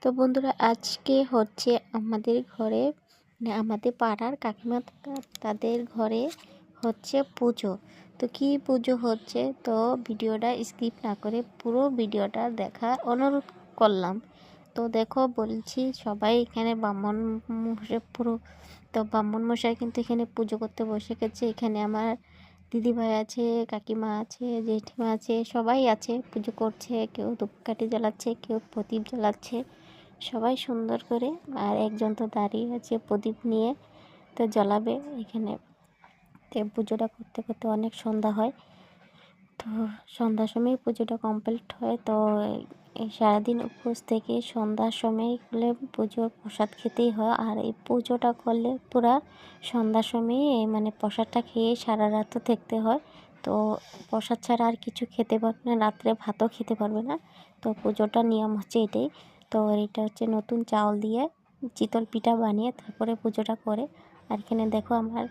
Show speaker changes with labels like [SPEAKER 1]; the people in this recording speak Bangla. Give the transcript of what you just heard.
[SPEAKER 1] তো বন্ধুরা আজকে হচ্ছে আমাদের ঘরে আমাদের পাড়ার কাকিমা তাদের ঘরে হচ্ছে পুজো। তো কি পুজো হচ্ছে, তো ভিডিওটা স্কিপ না করে পুরো ভিডিওটা দেখার অনুরোধ করলাম। তো দেখো বলছি সবাই এখানে ব্রাহ্মণ মশাই পুরো, তো ব্রাহ্মণ মশাই কিন্তু এখানে পুজো করতে বসে গেছে। এখানে আমার দিদিভাই আছে, কাকিমা আছে, জেঠিমা আছে, সবাই আছে, পুজো করছে। কেউ ধূপকাঠি জ্বালাচ্ছে, কেউ প্রদীপ জ্বালাচ্ছে, সবাই সুন্দর করে। আর একজন তো দাঁড়িয়ে আছে প্রদীপ নিয়ে, তো জ্বালাবে এখানে। তো পুজোটা করতে করতে অনেক সন্ধ্যা হয়। তো সন্ধ্যার সময় পুজোটা কমপ্লিট হয়। তো এই সারাদিন উপোস থেকে সন্ধ্যার সময় হলে পুজোর প্রসাদ খেতেই হয়। আর এই পুজোটা করলে পুরা সন্ধ্যার সময় মানে প্রসাদটা খেয়ে সারা রাতও থাকতে হয়। তো প্রসাদ ছাড়া আর কিছু খেতে পারবে না, রাত্রে ভাতও খেতে পারবে না। তো পুজোটার নিয়ম হচ্ছে এটাই। তো এটা হচ্ছে নতুন চাউল দিয়ে চিতল পিঠা বানিয়ে তারপরে পুজোটা করে। আর এখানে দেখো আমার